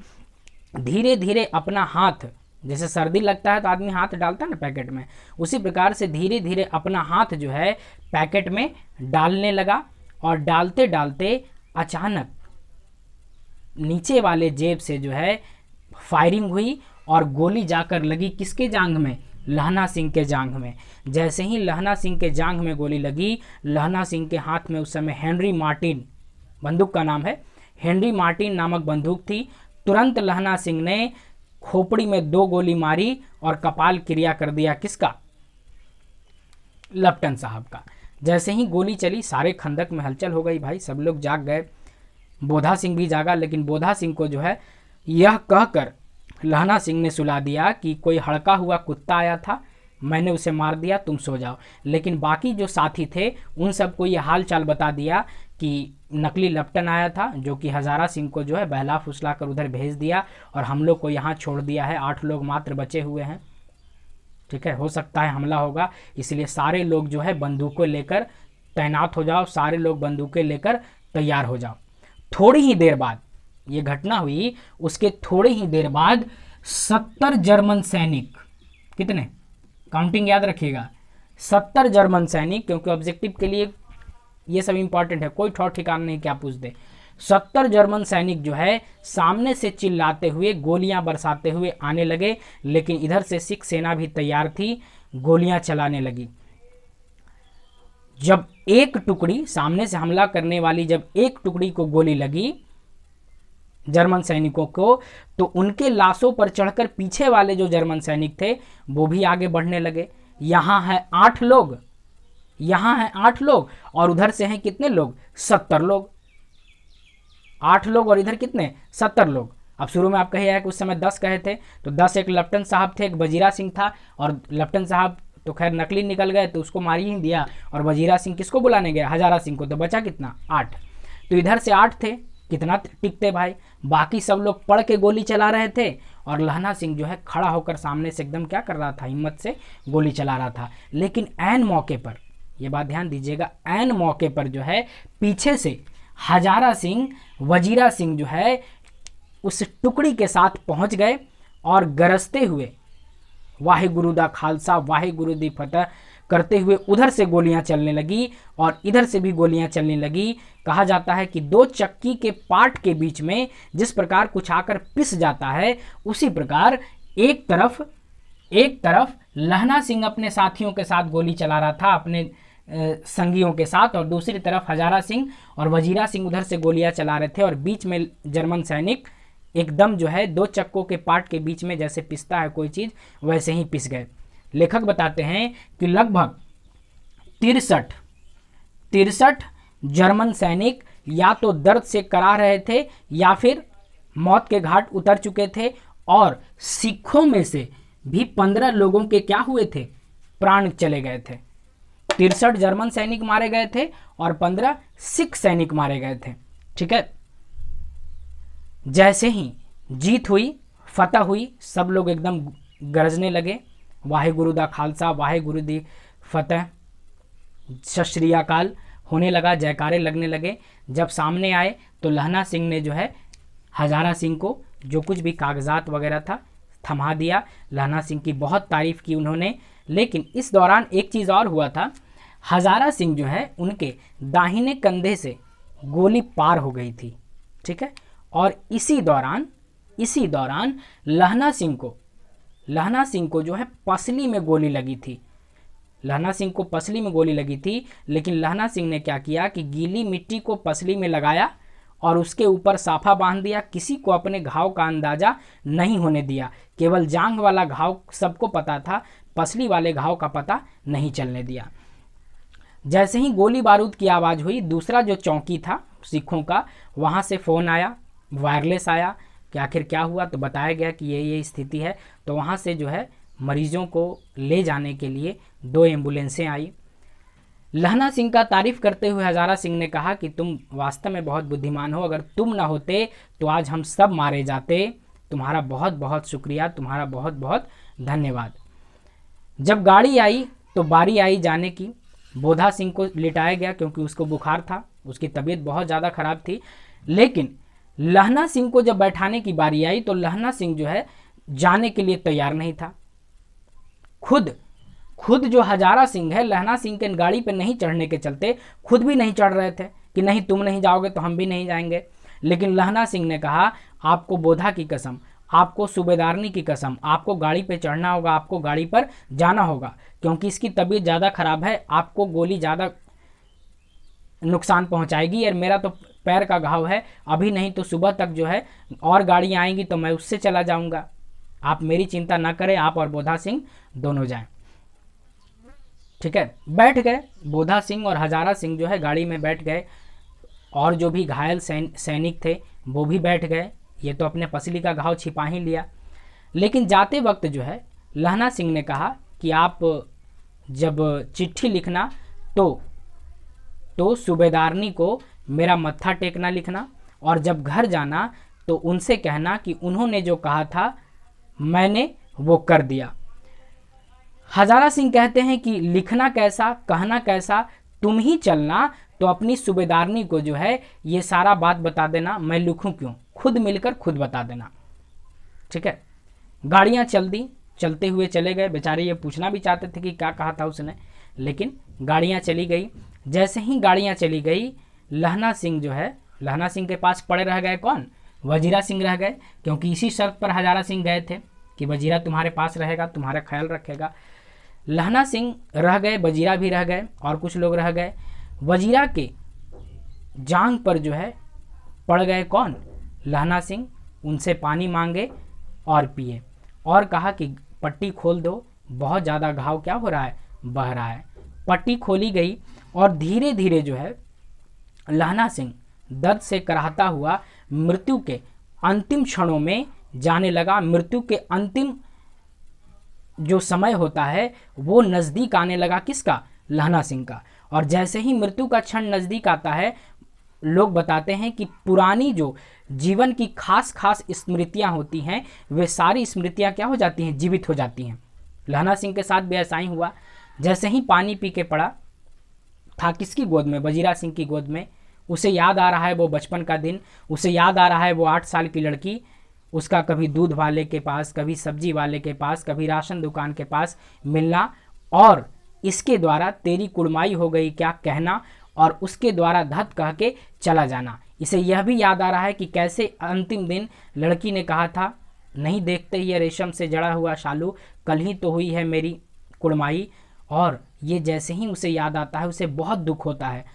धीरे धीरे अपना हाथ, जैसे सर्दी लगता है तो आदमी हाथ डालता है ना पैकेट में, उसी प्रकार से धीरे धीरे अपना हाथ जो है पैकेट में डालने लगा। और डालते डालते अचानक नीचे वाले जेब से जो है फायरिंग हुई और गोली जाकर लगी किसके जांघ में? लहना सिंह के जांघ में। जैसे ही लहना सिंह के जांघ में गोली लगी, लहना सिंह के हाथ में उस समय हेनरी मार्टिन, बंदूक का नाम है हेनरी मार्टिन नामक बंदूक थी। तुरंत लहना सिंह ने खोपड़ी में 2 गोली मारी और कपाल क्रिया कर दिया किसका? लप्टन साहब का। जैसे ही गोली चली सारे खंदक में हलचल हो गई भाई, सब लोग जाग गए, बोधा सिंह भी जागा। लेकिन बोधा सिंह को जो है यह कहकर लहना सिंह ने सुला दिया कि कोई हड़का हुआ कुत्ता आया था, मैंने उसे मार दिया, तुम सो जाओ। लेकिन बाकी जो साथी थे उन सबको ये हाल चाल बता दिया कि नकली लप्टन आया था, जो कि हजारा सिंह को जो है बहला फुसला कर उधर भेज दिया और हम लोग को यहाँ छोड़ दिया है, 8 लोग मात्र बचे हुए हैं, ठीक है, हो सकता है हमला होगा, इसलिए सारे लोग जो है बंदूकें लेकर तैनात हो जाओ, सारे लोग बंदूकें लेकर तैयार हो जाओ। थोड़ी ही देर बाद ये घटना हुई, उसके थोड़ी ही देर बाद 70 जर्मन सैनिक, कितने? काउंटिंग याद रखिएगा, 70 जर्मन सैनिक, क्योंकि ऑब्जेक्टिव के लिए ये सब इंपॉर्टेंट है, कोई ठौर ठिकाना नहीं क्या पूछ दे। 70 जर्मन सैनिक जो है सामने से चिल्लाते हुए, गोलियां बरसाते हुए आने लगे। लेकिन इधर से सिख सेना भी तैयार थी, गोलियां चलाने लगी। जब एक टुकड़ी, सामने से हमला करने वाली जब एक टुकड़ी को गोली लगी जर्मन सैनिकों को, तो उनके लाशों पर चढ़कर पीछे वाले जो जर्मन सैनिक थे वो भी आगे बढ़ने लगे। यहाँ है 8 लोग, यहाँ है 8 लोग, और उधर से हैं कितने लोग? 70 लोग। 8 लोग और इधर कितने? 70 लोग। अब शुरू में आप कहे हैं कि उस समय 10 कहे थे, तो 10 एक लेफ्टिनेंट साहब थे, एक वजीरा सिंह था, और लेफ्टिनेंट साहब तो खैर नकली निकल गए तो उसको मार ही दिया, और वजीरा सिंह किसको बुलाने गया? हजारा सिंह को। तो बचा कितना? 8। तो इधर से 8 थे, कितना टिकते भाई? बाकी सब लोग पढ़ के गोली चला रहे थे, और लहना सिंह जो है खड़ा होकर सामने से एकदम क्या कर रहा था? हिम्मत से गोली चला रहा था। लेकिन ऐन मौके पर, ये बात ध्यान दीजिएगा, ऐन मौके पर जो है पीछे से हजारा सिंह, वजीरा सिंह जो है उस टुकड़ी के साथ पहुंच गए, और गरजते हुए वाहिगुरु दा खालसा वाहिगुरु दी फतेह करते हुए उधर से गोलियां चलने लगी, और इधर से भी गोलियां चलने लगी। कहा जाता है कि 2 चक्की के पार्ट के बीच में जिस प्रकार कुछ आकर पिस जाता है, उसी प्रकार एक तरफ लहना सिंह अपने साथियों के साथ गोली चला रहा था, अपने संगियों के साथ, और दूसरी तरफ हजारा सिंह और वजीरा सिंह उधर से गोलियां चला रहे थे, और बीच में जर्मन सैनिक एकदम जो है 2 चक्कों के पार्ट के बीच में जैसे पिसता है कोई चीज़, वैसे ही पिस गए। लेखक बताते हैं कि लगभग 63 जर्मन सैनिक या तो दर्द से करा रहे थे या फिर मौत के घाट उतर चुके थे, और सिखों में से भी 15 लोगों के क्या हुए थे? प्राण चले गए थे। 63 जर्मन सैनिक मारे गए थे और 15 सिख सैनिक मारे गए थे। ठीक है, जैसे ही जीत हुई, फतह हुई, सब लोग एकदम गरजने लगे, वाहिगुरु दा खालसा वाहिगुरु दी फतेह, सत श्री अकाल होने लगा, जयकारे लगने लगे। जब सामने आए तो लहना सिंह ने जो है हजारा सिंह को जो कुछ भी कागजात वगैरह था थमा दिया। लहना सिंह की बहुत तारीफ की उन्होंने। लेकिन इस दौरान एक चीज़ और हुआ था, हजारा सिंह जो है उनके दाहिने कंधे से गोली पार हो गई थी। ठीक है, और इसी दौरान लहना सिंह को जो है पसली में गोली लगी थी। लहना सिंह को पसली में गोली लगी थी, लेकिन लहना सिंह ने क्या किया कि गीली मिट्टी को पसली में लगाया और उसके ऊपर साफा बांध दिया। किसी को अपने घाव का अंदाजा नहीं होने दिया। केवल जांघ वाला घाव सबको पता था, पसली वाले घाव का पता नहीं चलने दिया। जैसे ही गोली बारूद की आवाज़ हुई, दूसरा जो चौकी था सिखों का, वहाँ से फ़ोन आया, वायरलेस आया कि आखिर क्या हुआ। तो बताया गया कि ये स्थिति है। तो वहाँ से जो है मरीजों को ले जाने के लिए 2 एम्बुलेंसें आई। लहना सिंह का तारीफ करते हुए हजारा सिंह ने कहा कि तुम वास्तव में बहुत बुद्धिमान हो, अगर तुम ना होते तो आज हम सब मारे जाते। तुम्हारा बहुत बहुत शुक्रिया, तुम्हारा बहुत बहुत धन्यवाद। जब गाड़ी आई तो बारी आई जाने की। बोधा सिंह को लिटाया गया क्योंकि उसको बुखार था, उसकी तबीयत बहुत ज़्यादा खराब थी। लेकिन लहना सिंह को जब बैठाने की बारी आई तो लहना सिंह जो है जाने के लिए तैयार नहीं था। खुद जो हजारा सिंह है, लहना सिंह के गाड़ी पे नहीं चढ़ने के चलते खुद भी नहीं चढ़ रहे थे कि नहीं तुम नहीं जाओगे तो हम भी नहीं जाएंगे। लेकिन लहना सिंह ने कहा, आपको बोधा की कसम, आपको सूबेदारनी की कसम, आपको गाड़ी पे चढ़ना होगा, आपको गाड़ी पर जाना होगा, क्योंकि इसकी तबीयत ज़्यादा खराब है, आपको गोली ज़्यादा नुकसान पहुंचाएगी, और मेरा तो पैर का घाव है, अभी नहीं तो सुबह तक जो है और गाड़ियाँ आएंगी तो मैं उससे चला जाऊंगा। आप मेरी चिंता ना करें, आप और बोधा सिंह दोनों जाएं। ठीक है, बैठ गए। बोधा सिंह और हजारा सिंह जो है गाड़ी में बैठ गए, और जो भी घायल सैनिक थे वो भी बैठ गए। ये तो अपने पसली का घाव छिपा ही लिया। लेकिन जाते वक्त जो है लहना सिंह ने कहा कि आप जब चिट्ठी लिखना तो सूबेदारनी को मेरा मत्था टेकना लिखना, और जब घर जाना तो उनसे कहना कि उन्होंने जो कहा था मैंने वो कर दिया। हजारा सिंह कहते हैं कि लिखना कैसा, कहना कैसा, तुम ही चलना, तो अपनी सूबेदारनी को जो है ये सारा बात बता देना, मैं लिखूं क्यों, खुद मिलकर खुद बता देना। ठीक है, गाड़ियां चल दी, चलते हुए चले गए। बेचारे ये पूछना भी चाहते थे कि क्या कहा था उसने, लेकिन गाड़ियां चली गई। जैसे ही गाड़ियां चली गई, लहना सिंह जो है, लहना सिंह के पास पड़े रह गए कौन? वजीरा सिंह रह गए, क्योंकि इसी शर्त पर हजारा सिंह गए थे कि वजीरा तुम्हारे पास रहेगा, तुम्हारा ख्याल रखेगा। लहना सिंह रह गए, वजीरा भी रह गए, और कुछ लोग रह गए। वजीरा के जांग पर जो है पड़ गए कौन? लहना सिंह। उनसे पानी मांगे और पिए, और कहा कि पट्टी खोल दो, बहुत ज़्यादा घाव क्या हो रहा है, बह रहा है। पट्टी खोली गई और धीरे धीरे जो है लहना सिंह दर्द से कराहता हुआ मृत्यु के अंतिम क्षणों में जाने लगा। मृत्यु के अंतिम जो समय होता है वो नज़दीक आने लगा, किसका, लहना सिंह का। और जैसे ही मृत्यु का क्षण नज़दीक आता है, लोग बताते हैं कि पुरानी जो जीवन की खास खास स्मृतियां होती हैं वे सारी स्मृतियां क्या हो जाती हैं, जीवित हो जाती हैं। लहना सिंह के साथ भी ऐसा ही हुआ। जैसे ही पानी पी के पड़ा था, किसकी गोद में, वजीरा सिंह की गोद में। उसे याद आ रहा है वो बचपन का दिन, उसे याद आ रहा है वो 8 साल की लड़की, उसका कभी दूध वाले के पास, कभी सब्जी वाले के पास, कभी राशन दुकान के पास मिलना, और इसके द्वारा तेरी कुड़माई हो गई क्या कहना, और उसके द्वारा धत कह के चला जाना। इसे यह भी याद आ रहा है कि कैसे अंतिम दिन लड़की ने कहा था, नहीं देखते ही ये रेशम से जड़ा हुआ शालू, कल ही तो हुई है मेरी कुड़माई। और ये जैसे ही उसे याद आता है उसे बहुत दुख होता है,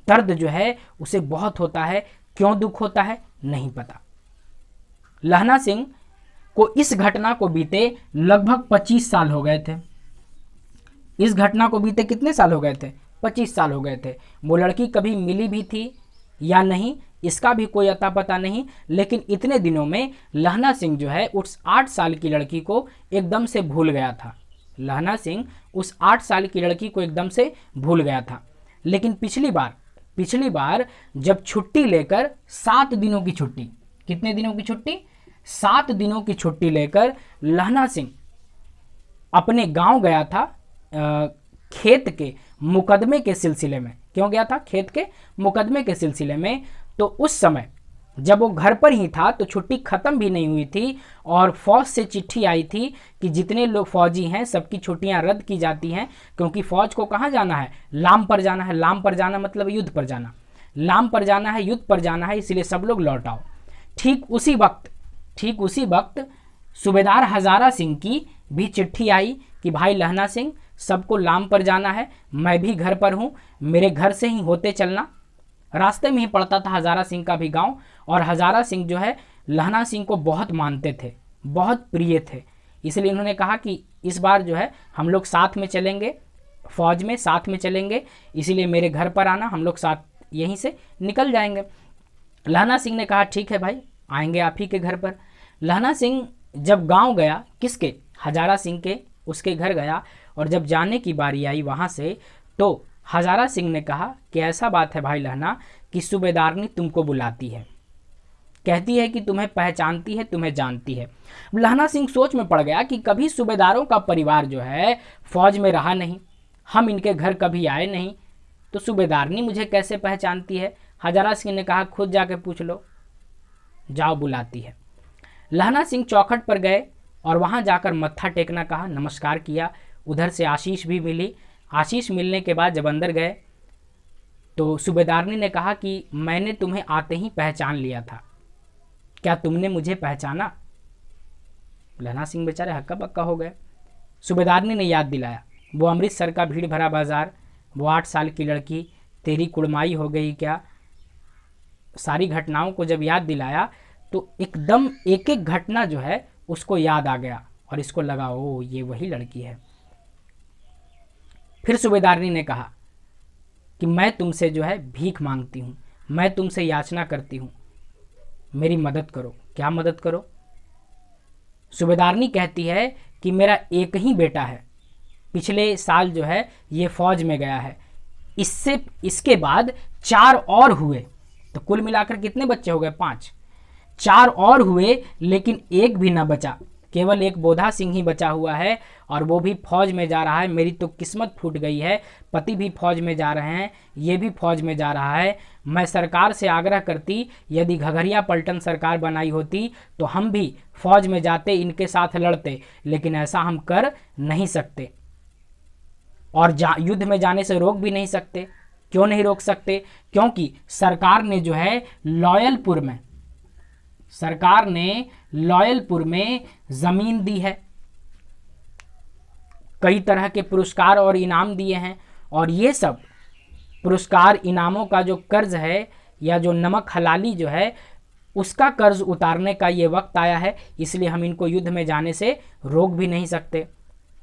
दर्द जो है उसे बहुत होता है। क्यों दुख होता है नहीं पता। लहना सिंह को इस घटना को बीते लगभग 25 साल हो गए थे। इस घटना को बीते कितने साल हो गए थे, 25 साल हो गए थे। वो लड़की कभी मिली भी थी या नहीं इसका भी कोई अता पता नहीं, लेकिन इतने दिनों में लहना सिंह जो है उस 8 साल की लड़की को एकदम से भूल गया था। लहना सिंह उस 8 साल की लड़की को एकदम से भूल गया था। लेकिन पिछली बार जब छुट्टी लेकर 7 दिनों की छुट्टी, कितने दिनों की छुट्टी, 7 दिनों की छुट्टी लेकर लहना सिंह अपने गांव गया था, खेत के मुकदमे के सिलसिले में। क्यों गया था, खेत के मुकदमे के सिलसिले में। तो उस समय जब वो घर पर ही था तो छुट्टी खत्म भी नहीं हुई थी और फौज से चिट्ठी आई थी कि जितने लोग फौजी हैं सबकी छुट्टियां रद्द की जाती हैं, क्योंकि फौज को कहाँ जाना है, लाम पर जाना है। लाम पर जाना मतलब युद्ध पर जाना, लाम पर जाना है, युद्ध पर जाना है, इसलिए सब लोग लौट आओ। ठीक उसी वक्त सूबेदार हजारा सिंह की भी चिट्ठी आई कि भाई लहना सिंह, सबको लाम पर जाना है, मैं भी घर पर हूँ, मेरे घर से ही होते चलना। रास्ते में ही पड़ता था हजारा सिंह का भी गांव, और हजारा सिंह जो है लहना सिंह को बहुत मानते थे, बहुत प्रिय थे। इसलिए उन्होंने कहा कि इस बार जो है हम लोग साथ में चलेंगे, फौज में साथ में चलेंगे, इसीलिए मेरे घर पर आना, हम लोग साथ यहीं से निकल जाएंगे। लहना सिंह ने कहा ठीक है भाई, आएंगे आप ही के घर पर। लहना सिंह जब गांव गया, किसके, हजारा सिंह के, उसके घर गया, और जब जाने की बारी आई वहाँ से, तो हजारा सिंह ने कहा कि ऐसा बात है भाई लहना कि सूबेदारनी तुमको बुलाती है, कहती है कि तुम्हें पहचानती है, तुम्हें जानती है। लहना सिंह सोच में पड़ गया कि कभी सूबेदारों का परिवार जो है फौज में रहा नहीं, हम इनके घर कभी आए नहीं, तो सूबेदारनी मुझे कैसे पहचानती है। हजारा सिंह ने कहा खुद जाके पूछ लो, जाओ बुलाती है। लहना सिंह चौखट पर गए और वहाँ जाकर मत्था टेकना कहा, नमस्कार किया, उधर से आशीष भी मिली। आशीष मिलने के बाद जब अंदर गए तो सूबेदारनी ने कहा कि मैंने तुम्हें आते ही पहचान लिया था, क्या तुमने मुझे पहचाना। लहना सिंह बेचारे हक्का बक्का हो गए। सूबेदारनी ने याद दिलाया, वो अमृतसर का भीड़ भरा बाजार, वो 8 साल की लड़की, तेरी कुड़माई हो गई क्या। सारी घटनाओं को जब याद दिलाया तो एकदम एक एक घटना जो है उसको याद आ गया और इसको लगा ओ ये वही लड़की है। फिर सूबेदारनी ने कहा कि मैं तुमसे जो है भीख मांगती हूँ, मैं तुमसे याचना करती हूँ, मेरी मदद करो। क्या मदद करो। सूबेदारनी कहती है कि मेरा एक ही बेटा है, पिछले साल जो है ये फौज में गया है, इसके बाद 4 और हुए, तो कुल मिलाकर कितने बच्चे हो गए, 5। 4 और हुए लेकिन एक भी ना बचा, केवल एक बोधा सिंह ही बचा हुआ है और वो भी फौज में जा रहा है। मेरी तो किस्मत फूट गई है, पति भी फौज में जा रहे हैं, ये भी फौज में जा रहा है। मैं सरकार से आग्रह करती, यदि घघरिया पलटन सरकार बनाई होती तो हम भी फौज में जाते, इनके साथ लड़ते, लेकिन ऐसा हम कर नहीं सकते और युद्ध में जाने से रोक भी नहीं सकते। क्यों नहीं रोक सकते, क्योंकि सरकार ने जो है लॉयलपुर में ज़मीन दी है, कई तरह के पुरस्कार और इनाम दिए हैं, और ये सब पुरस्कार इनामों का जो कर्ज है या जो नमक हलाली जो है उसका कर्ज उतारने का ये वक्त आया है, इसलिए हम इनको युद्ध में जाने से रोक भी नहीं सकते।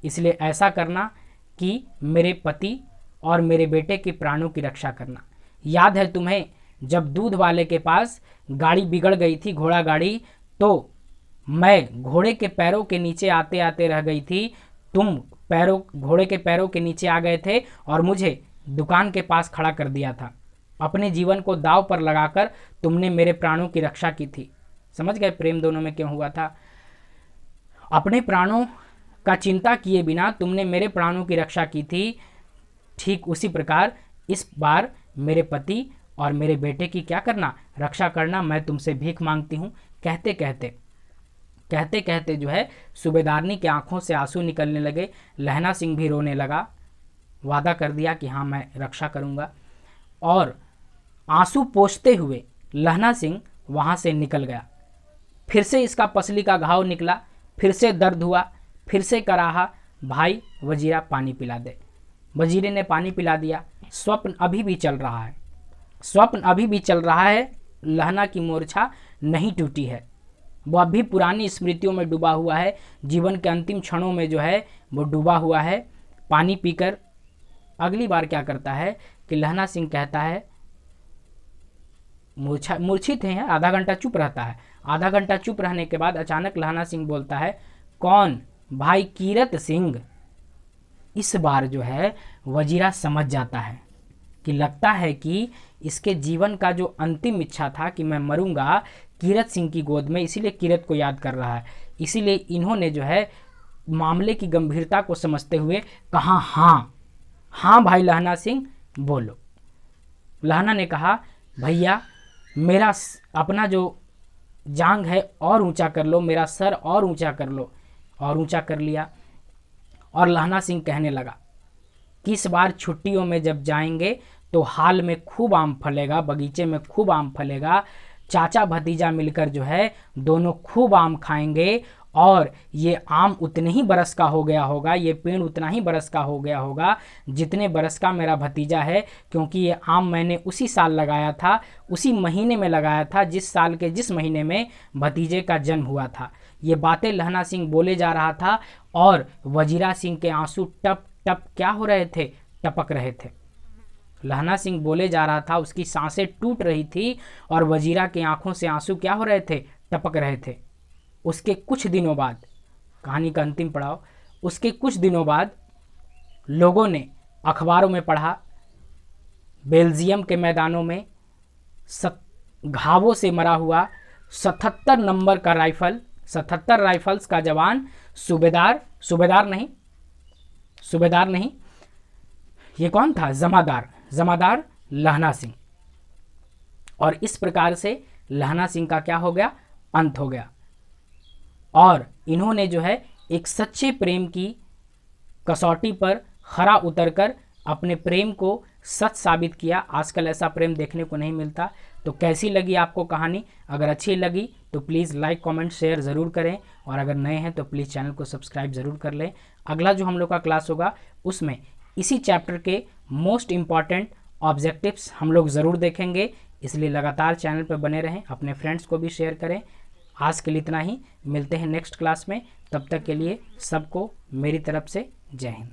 इसलिए ऐसा करना कि मेरे पति और मेरे बेटे के प्राणों की रक्षा करना। याद है तुम्हें, जब दूध वाले के पास गाड़ी बिगड़ गई थी, घोड़ा गाड़ी, तो मैं घोड़े के पैरों के नीचे आते आते रह गई थी, तुम घोड़े के पैरों के नीचे आ गए थे और मुझे दुकान के पास खड़ा कर दिया था। अपने जीवन को दांव पर लगाकर तुमने मेरे प्राणों की रक्षा की थी। समझ गए प्रेम दोनों में क्यों हुआ था? अपने प्राणों का चिंता किए बिना तुमने मेरे प्राणों की रक्षा की थी। ठीक उसी प्रकार इस बार मेरे पति और मेरे बेटे की क्या करना, रक्षा करना। मैं तुमसे भीख मांगती हूँ। कहते कहते जो है सूबेदारनी की आंखों से आंसू निकलने लगे। लहना सिंह भी रोने लगा, वादा कर दिया कि हाँ मैं रक्षा करूँगा। और आंसू पोंछते हुए लहना सिंह वहाँ से निकल गया। फिर से इसका पसली का घाव निकला, फिर से दर्द हुआ, फिर से कराहा, भाई वजीरा पानी पिला दे। वजीरे ने पानी पिला दिया। स्वप्न अभी भी चल रहा है, लहना की मूर्छा नहीं टूटी है, वो अभी पुरानी स्मृतियों में डूबा हुआ है, जीवन के अंतिम क्षणों में जो है वो डूबा हुआ है। पानी पीकर अगली बार क्या करता है कि लहना सिंह कहता है, मूर्छित है, आधा घंटा चुप रहता है। आधा घंटा चुप रहने के बाद अचानक लहना सिंह बोलता है, कौन? भाई कीरत सिंह। इस बार जो है वजीरा समझ जाता है कि लगता है कि इसके जीवन का जो अंतिम इच्छा था कि मैं मरूंगा कीरत सिंह की गोद में, इसीलिए कीरत को याद कर रहा है। इसीलिए इन्होंने जो है मामले की गंभीरता को समझते हुए कहा, हाँ भाई लहना सिंह बोलो। लहना ने कहा, भैया मेरा अपना जो जांग है और ऊंचा कर लो, मेरा सर और ऊंचा कर लो। और ऊंचा कर लिया। और लहना सिंह कहने लगा कि इस बार छुट्टियों में जब जाएंगे तो हाल में खूब आम फलेगा, बगीचे में खूब आम फलेगा, चाचा भतीजा मिलकर जो है दोनों खूब आम खाएंगे। और ये आम उतने ही बरस का हो गया होगा, ये पेड़ उतना ही बरस का हो गया होगा जितने बरस का मेरा भतीजा है, क्योंकि ये आम मैंने उसी साल लगाया था, उसी महीने में लगाया था जिस साल के जिस महीने में भतीजे का जन्म हुआ था। ये बातें लहना सिंह बोले जा रहा था और वजीरा सिंह के आंसू टप टप क्या हो रहे थे, टपक रहे थे। लहना सिंह बोले जा रहा था, उसकी सांसें टूट रही थी और वजीरा की आंखों से आंसू क्या हो रहे थे, टपक रहे थे। उसके कुछ दिनों बाद, कहानी का अंतिम पड़ाव, उसके कुछ दिनों बाद लोगों ने अखबारों में पढ़ा, बेल्जियम के मैदानों में घावों से मरा हुआ 77 नंबर का राइफल, 77 राइफल्स का जवान सूबेदार नहीं, ये कौन था? जमादार लहना सिंह। और इस प्रकार से लहना सिंह का क्या हो गया, अंत हो गया। और इन्होंने जो है एक सच्चे प्रेम की कसौटी पर खरा उतरकर अपने प्रेम को सच साबित किया। आजकल ऐसा प्रेम देखने को नहीं मिलता। तो कैसी लगी आपको कहानी? अगर अच्छी लगी तो प्लीज़ लाइक कमेंट शेयर ज़रूर करें, और अगर नए हैं तो प्लीज़ चैनल को सब्सक्राइब ज़रूर कर लें। अगला जो हम लोग का क्लास होगा उसमें इसी चैप्टर के मोस्ट इम्पॉर्टेंट ऑब्जेक्टिव्स हम लोग ज़रूर देखेंगे, इसलिए लगातार चैनल पर बने रहें, अपने फ्रेंड्स को भी शेयर करें। आज के लिए इतना ही, मिलते हैं नेक्स्ट क्लास में। तब तक के लिए सबको मेरी तरफ से जय हिंद।